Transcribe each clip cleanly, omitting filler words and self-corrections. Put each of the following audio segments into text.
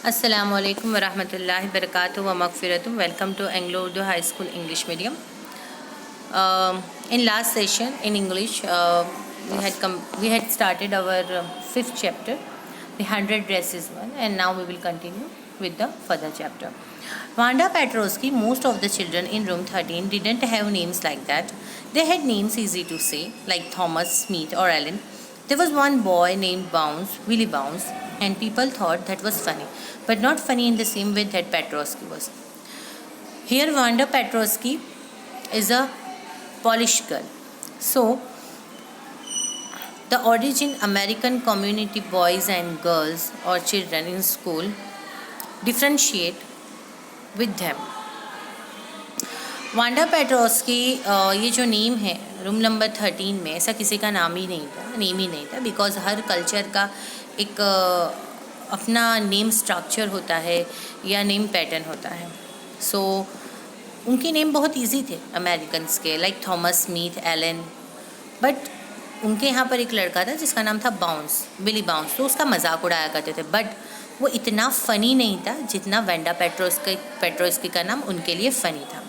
Assalamu alaikum wa rahmatullahi wa barakatuh wa maghfiratum. Welcome to Anglo Urdu High School English Medium. In last session in English, we had started our fifth chapter, the 100 dresses one, and now we will continue with the further chapter. Wanda Petrovsky, most of the children in room 13 didn't have names like that. They had names easy to say, like Thomas, Smith, or Alan. There was one boy named Bounce, Willie Bounce, and people thought that was funny, but not funny in the same way that Petrovsky was. Here, Wanda Petrovsky is a Polish girl. So, the origin American community boys and girls or children in school differentiate with them. Wanda Petronski ये जो name है room number 13 में, ऐसा किसी का नाम ही नहीं था बिकॉज हर कल्चर का एक अपना नेम स्ट्रक्चर होता है या नेम पैटर्न होता है. सो उनके नेम बहुत इजी थे अमेरिकन्स के, like Thomas, Smith, Allen. But उनके यहाँ पर एक लड़का था जिसका नाम था बाउंस, बिली बाउंस. तो उसका मजाक उड़ाया करते थे, बट वो इतना फ़नी नहीं था जितना वांडा पेट्रोस्की का नाम उनके लिए फ़नी था.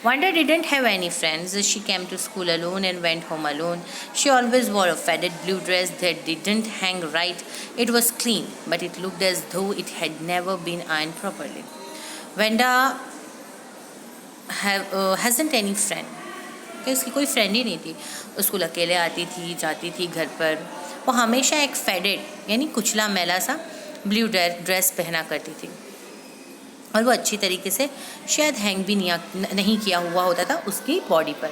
Wanda didn't have any friends. She came to school alone and went home alone. She always wore a faded blue dress that didn't hang right. It was clean, but it looked as though it had never been ironed properly. Wanda hasn't any friend. उसकी कोई friend ही नहीं थी. वो school अकेले आती थी, जाती थी घर पर. वो हमेशा एक फेडेड यानी कुचला मैला सा ब्लू ड्रेस पहना करती थी, और वो अच्छी तरीके से शायद हैंग भी नहीं किया हुआ होता था उसकी बॉडी पर.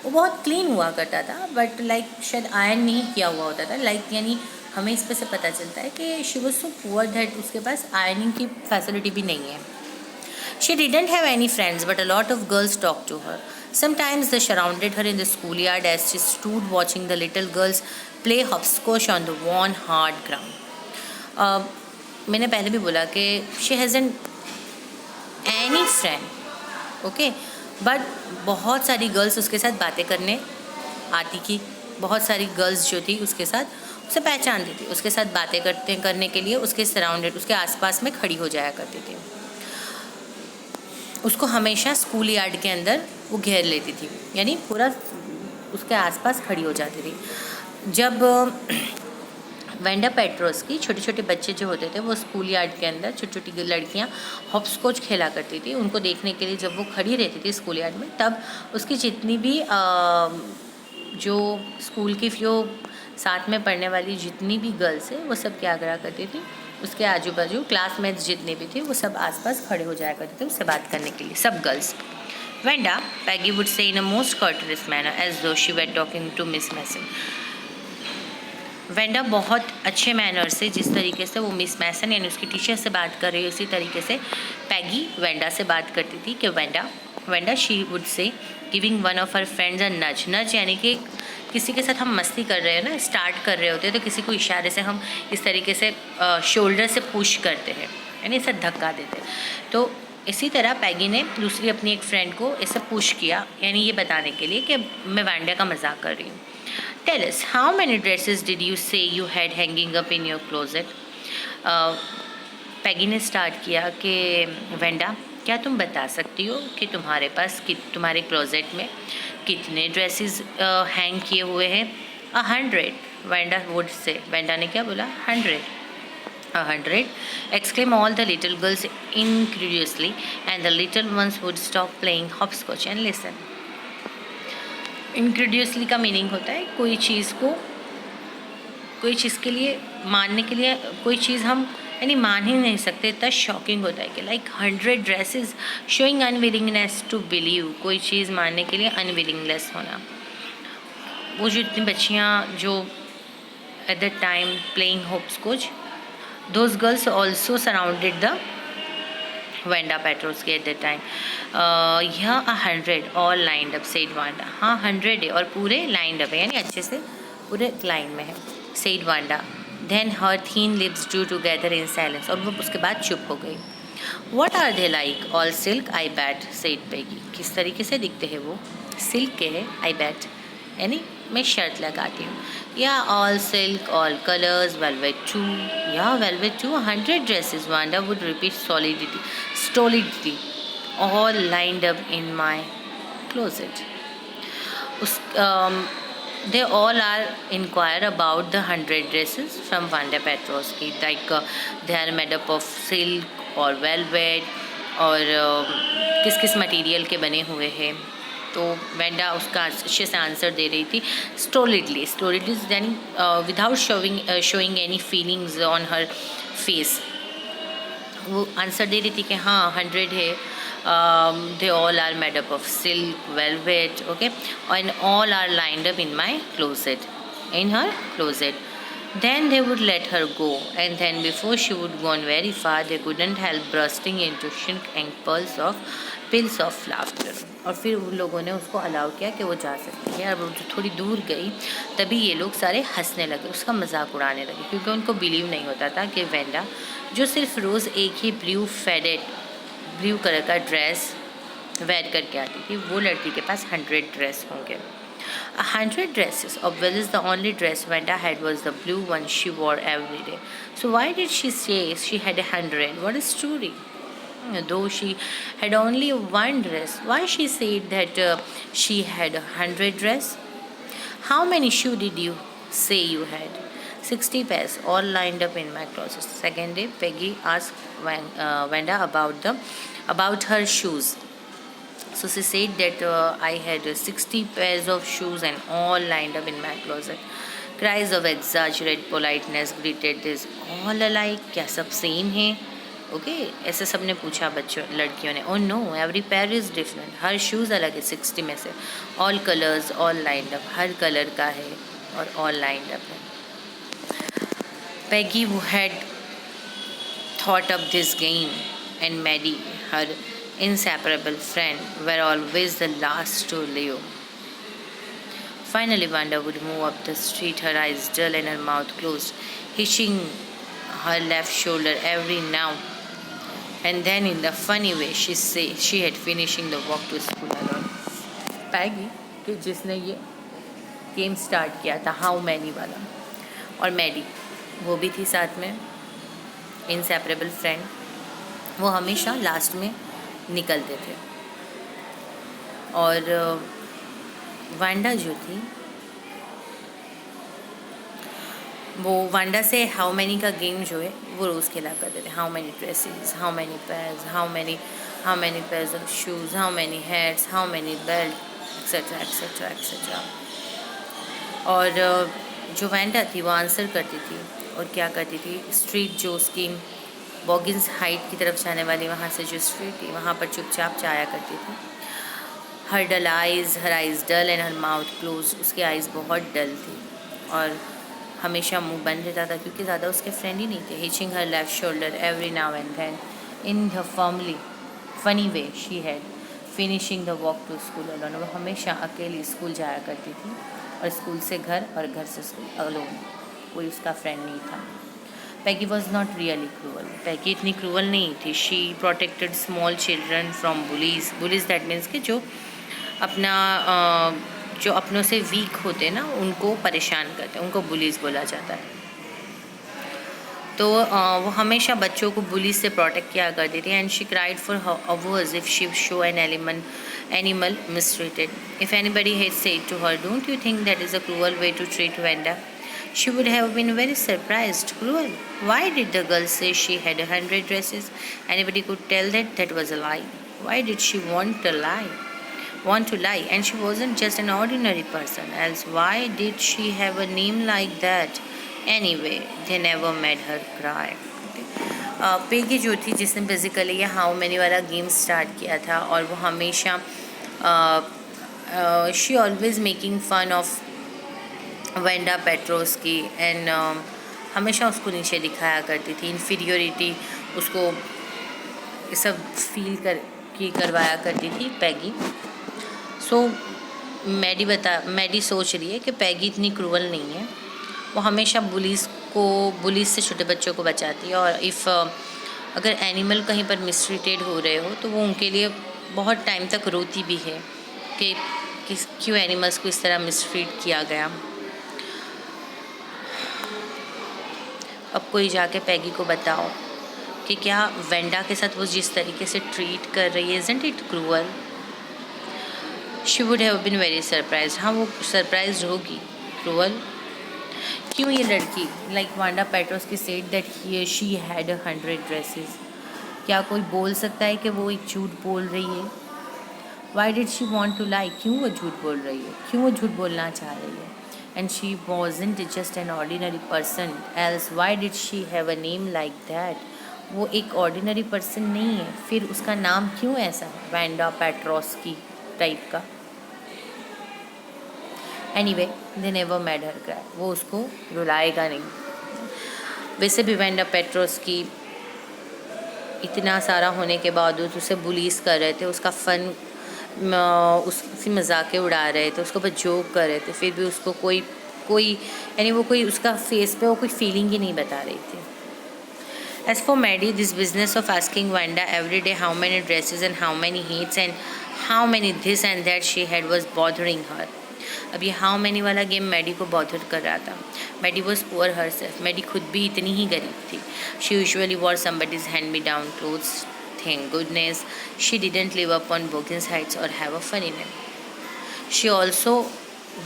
वो बहुत क्लीन हुआ करता था, बट लाइक शायद आयरन नहीं किया हुआ होता था. लाइक यानी हमें इस पर से पता चलता है कि she was so poor that उसके पास आयरनिंग की फैसिलिटी भी नहीं है. She didn't have any friends, but a lot of girls talk to her. Sometimes they surrounded her in the schoolyard as she stood watching the little girls play hopscotch on the worn hard ground. मैंने पहले भी बोला कि she hasn't any friend, okay, but बहुत सारी girls उसके साथ बातें करने आती थी. बहुत सारी गर्ल्स जो थी उसके साथ उसे पहचानती थी, उसके साथ बातें करने के लिए उसके सराउंडेड, उसके आसपास में खड़ी हो जाया करती थी. उसको हमेशा स्कूल यार्ड के अंदर वो घेर लेती थी, यानी पूरा उसके आसपास खड़ी हो जाती थी. जब वांडा पेट्रोस्की, छोटे छोटे बच्चे जो होते थे वो स्कूल यार्ड के अंदर, छोटी छोटी लड़कियां हॉपस्कॉच खेला करती थी. उनको देखने के लिए जब वो खड़ी रहती थी स्कूल यार्ड में, तब उसकी जितनी भी जो स्कूल की जो साथ में पढ़ने वाली जितनी भी गर्ल्स है वो सब क्या करा करती थी, उसके आजू बाजू क्लासमेट्स जितने भी थे वो सब आसपास खड़े हो जाया करते थे उससे बात करने के लिए, सब girls. Wanda, Peggy would say in a most courteous manner as though she were talking to Miss Mason. Wanda बहुत अच्छे मैनर से, जिस तरीके से वो मिस मैसन यानी उसकी टीचर से बात कर रही है उसी तरीके से पैगी वेंडा से बात करती थी. कि Wanda she would say giving one of her friends a nudge यानी कि किसी के साथ हम मस्ती कर रहे हैं ना, स्टार्ट कर रहे होते हैं तो किसी को इशारे से हम इस तरीके से शोल्डर से पुश करते हैं, यानी इसे धक्का देते हैं. तो इसी तरह पैगी ने दूसरी अपनी एक फ्रेंड को ऐसे पुश किया, यानी ये बताने के लिए कि मैं वेंडा का मजाक कर रही हूँ. Tell us, how many dresses did you say you had hanging up in your closet? पैगी ने स्टार्ट किया कि वेंडा, क्या तुम बता सकती हो कि तुम्हारे पास तुम्हारे क्लोजेट में कितने ड्रेसेस हैंग किए हुए हैं? 100, वेंडा वुड से. वेंडा ने क्या बोला? 100. 100, exclaim all the little girls incredulously, and the little ones would stop playing hopscotch and listen. इंक्रेडियसली का मीनिंग होता है कोई चीज़ के लिए मानने के लिए, कोई चीज़ हम यानी मान ही नहीं सकते, इतना शॉकिंग होता है कि like 100 dresses showing unwillingness to believe, कोई चीज़ मानने के लिए अनविलिंगनेस होना. वो जो इतनी बच्चियाँ जो at the time playing hopscotch, those girls also surrounded the Wanda Petrovsky at that time. Yeah, 100 all lined up, said Wanda. हाँ 100 है और पूरे lined up है, यानी अच्छे से पूरे लाइन में है, said Wanda. Then her thin lips drew together in silence. और वो उसके बाद चुप हो गई. What are they like? All silk, I bet, said Peggy. किस तरीके से दिखते हैं वो? सिल्क के है, I bet. यानी मैं शर्त लगाती हूँ। या all silk, all colours, velvet too, या velvet too, 100 dresses, Wanda would repeat stolidly, all lined up in my closet. उस they all are inquire about the 100 dresses from Wanda Petrosky, like they are made up of silk or velvet, और किस किस material के बने हुए हैं। तो Wanda उसका अच्छे से आंसर दे रही थी स्टोलिडली यानी without showing any feelings on her face. वो आंसर दे रही थी कि हाँ 100 है, they all are made up of silk, velvet, okay, and all are lined up in my closet, in her closet. Then they would let her go, and then before she would gone very far, they couldn't help bursting into shriek and peals of laughter. और फिर उन लोगों ने उसको allow किया कि वो जा सकती है। अब वो जो थोड़ी दूर गई तभी ये लोग सारे हंसने लगे, उसका मजाक उड़ाने लगे, क्योंकि उनको बिलीव नहीं होता था कि वेंडा जो सिर्फ रोज़ एक ही ब्लू कलर का ड्रेस वेयर करके आती थी, वो लड़की के पास 100 ड्रेस होंगे। 100 dresses, of which the only dress Wanda had was the blue one she wore every day. So why did she say she had 100? What a story! Though she had only one dress, why she said that she had 100 dress? How many shoes did you say you had? 60 pairs, all lined up in my closet. Second day, Peggy asked Wanda about her shoes. So she said that I had 60 pairs of shoes and all lined up in my closet. Cries of exaggerated politeness greeted this. All alike, क्या सब same है? Okay, ऐसे सब ने पूछा लड़कियों ने। Oh no, every pair is different, हर शूज़ अलग है 60 में से। All colours, all lined up, हर कलर का है और ऑल लाइंड अप है। Peggy, who had thought up this game, and Maddie, her inseparable friend, were always the last to leave. Finally, Wanda would move up the street, her eyes dull and her mouth closed, hitching her left shoulder every now and then in the funny way she had finishing the walk to school alone. Peggy, कि जिसने ये game start किया था how many वाला, और Maddie वो भी थी साथ में, इनसेपरेबल फ्रेंड, वो हमेशा लास्ट में निकलते थे। और वांडा जो थी वो वांडा से हाउ मैनी का गेम जो है वो रोज़ खेला करते थे। How many dresses, how many pairs, how many pairs of shoes, how many hats, how many belt, etcetera etcetera etcetera. और जो वांडा थी वो आंसर करती थी और क्या करती थी, स्ट्रीट जो उसकी बॉगिन्स हाइट की तरफ जाने वाली वहाँ से जो स्ट्रीट थी वहाँ पर चुपचाप जाया करती थी। Her eyes dull and her mouth close, उसकी आइज़ बहुत डल थी और हमेशा मुंह बंद रहता था क्योंकि ज़्यादा उसके फ्रेंड ही नहीं थे। Hitching her left shoulder every now and then in the funny way she had finishing the walk to school alone. वो हमेशा अकेली स्कूल जाया करती थी और स्कूल से घर और घर से स्कूल अलोन, कोई उसका फ्रेंड नहीं था। पैगी वॉज नॉट रियली क्रूअल, पैगी इतनी क्रूअल नहीं थी। She protected small children from bullies that means कि जो अपनों से वीक होते हैं ना उनको परेशान करते हैं, उनको बुलीज बोला जाता है। तो वो हमेशा बच्चों को बुलीज से प्रोटेक्ट किया करती थी। And she cried for hours if she show an animal mistreated. If anybody had said to her, "Don't you think that is a cruel way to treat Wanda?" she would have been very surprised. Cruel? Why did the girl say she had 100 dresses? Anybody could tell that that was a lie. Why did she want to lie? And she wasn't just an ordinary person. Else why did she have a name like that? Anyway, they never made her cry. Peggy जो थी जिसने basically ये how many वाला game start किया था, और वो हमेशा she always making fun of Wanda Petronski and हमेशा उसको नीचे दिखाया करती थी, इन्फीरियोरिटी उसको सब फील करवाया करती थी पैगी। सो मैडी सोच रही है कि पैगी इतनी क्रूअल नहीं है, वो हमेशा बुलीज से छोटे बच्चों को बचाती है। और अगर एनिमल कहीं पर मिसट्रीटेड हो रहे हो तो वो उनके लिए बहुत टाइम तक रोती भी है कि कि क्यों एनिमल्स को इस तरह मिसट्रीट किया गया। अब कोई जाके पैगी को बताओ कि क्या वेंडा के साथ वो जिस तरीके से ट्रीट कर रही है, isn't it cruel. She would have been very surprise. हाँ, वो सरप्राइज होगी। क्रूअल क्यों ये लड़की, like Wanda Petronski said that she had 100 dresses. क्या कोई बोल सकता है कि वो एक झूठ बोल रही है? Why did she want to lie, क्यों वो झूठ बोल रही है, क्यों वो झूठ बोलना चाह रही है? And she wasn't just an ordinary person else, Y did she have a name like that. वो एक ऑर्डिनरी पर्सन नहीं है, फिर उसका नाम क्यों ऐसा है, वांडा पेट्रोस्की टाइप का। Anyway they never made her cry, वो उसको रुलाएगा नहीं। वैसे भी वांडा पेट्रोस्की इतना सारा होने के बावजूद उसे बुलीज कर रहे थे, उसका फ़न उसकी मजाके उड़ा रहे थे, उसको बस जोक कर रहे थे, फिर भी उसको कोई यानी वो कोई उसका फेस पे वो कोई फीलिंग ही नहीं बता रही थी। As for Maddie, this business of asking Wanda every day how many dresses and how many hits and how many this and that she had was bothering her. अब ये हाउ मैनी वाला game Maddie को bother कर रहा था। Maddie was poor herself, Maddie खुद भी इतनी ही गरीब थी। She usually wore somebody's hand me down clothes, thank goodness she didn't live up on Boggins Heights और have a funny name. She also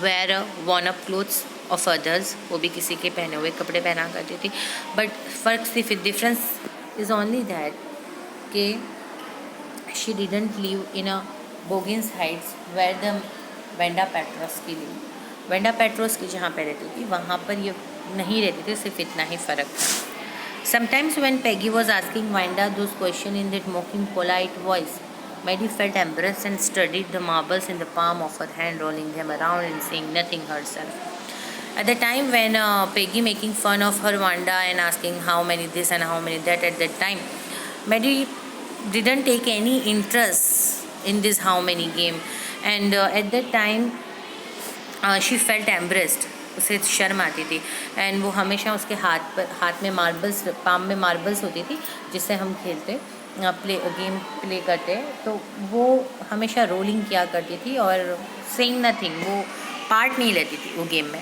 wear a worn up clothes of others, वो भी किसी के पहने हुए कपड़े पहना करती थी। बट फ़र्क सिर्फ डिफरेंस इज़ ओनली दैट कि she didn't live in a Boggins Heights where the Wanda Petronski live. Wanda Petronski जहाँ पे रहती थी वहाँ पर ये नहीं रहती थी, सिर्फ इतना ही फ़र्क था। Sometimes when Peggy was asking Wanda those questions in that mocking, polite voice, Maddie felt embarrassed and studied the marbles in the palm of her hand, rolling them around and saying nothing herself. At the time when Peggy making fun of her Wanda and asking how many this and how many that, at that time Maddie didn't take any interest in this how many game, and at that time she felt embarrassed, उसे शर्म आती थी। And वो हमेशा उसके हाथ में marbles, palm में मार्बल्स होती थी जिससे हम खेलते गेम प्ले करते, तो वो हमेशा रोलिंग किया करती थी और सेइंग नथिंग, वो पार्ट नहीं लेती थी वो गेम में।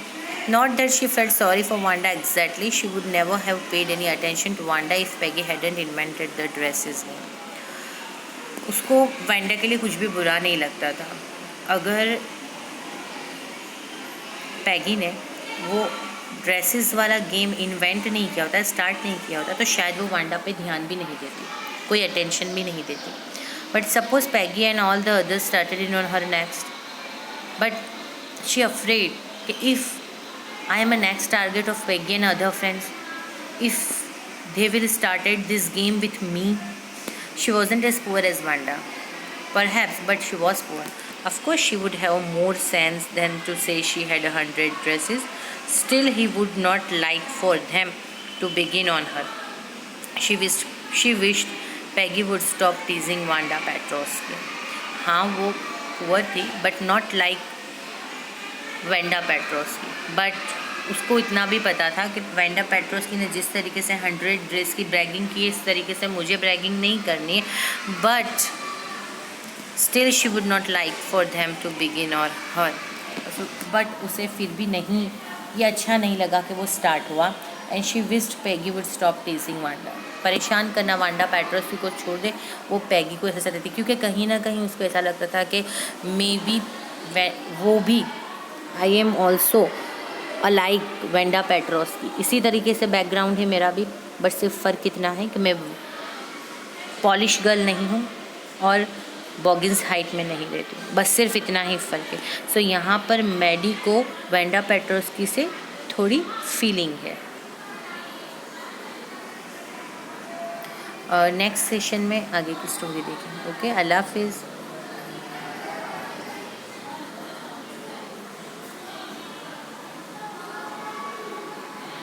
Not that she felt sorry for Wanda exactly, she would never have paid any attention to Wanda if Peggy hadn't invented the dresses name. उसको वांडा के लिए कुछ भी बुरा नहीं लगता था। अगर पैगी ने वो ड्रेसेस वाला गेम इन्वेंट नहीं किया होता, स्टार्ट नहीं किया होता, तो शायद वो वांडा पे ध्यान भी नहीं देती, कोई अटेंशन भी नहीं देती। But suppose Peggy and all the others started in on her next, but she afraid कि if I am a next target of Peggy and other friends, if they will started this game with me, she wasn't as poor as Wanda perhaps, but she was poor. Of course she would have more sense than to say she had 100 dresses. Still he would not like for them to begin on her. She wished Peggy would stop teasing Wanda Petrosky. हाँ, वो poor थी, but not like Wanda Petronski. But उसको इतना भी पता था कि Wanda Petronski ने जिस तरीके से 100 ड्रेस की ब्रैगिंग की है, इस तरीके से मुझे ब्रैगिंग नहीं करनी है। But still she would not like for them to begin और हर, बट उसे फिर भी नहीं, ये अच्छा नहीं लगा कि वो स्टार्ट हुआ। And she wished Peggy would stop टीजिंग Wanda, परेशान करना वांडा पेट्रोस्की को छोड़ दे, वो पैगी को ऐसा देती, क्योंकि कहीं ना कहीं उसको ऐसा लगता था कि मे बी वो भी I am also alike Wanda Petronski, इसी तरीके से बैकग्राउंड है मेरा भी, बट सिर्फ फ़र्क इतना है कि मैं पॉलिश गर्ल नहीं हूँ और बॉगिन्स हाइट में नहीं रहती, बस सिर्फ इतना ही फ़र्क है। सो यहाँ पर मैडी को वेंडा पेट्रोस्की से थोड़ी फीलिंग है। नेक्स्ट सेशन में आगे की स्टोरी देखेंगे। ओके, अल्लाह हाफिज़।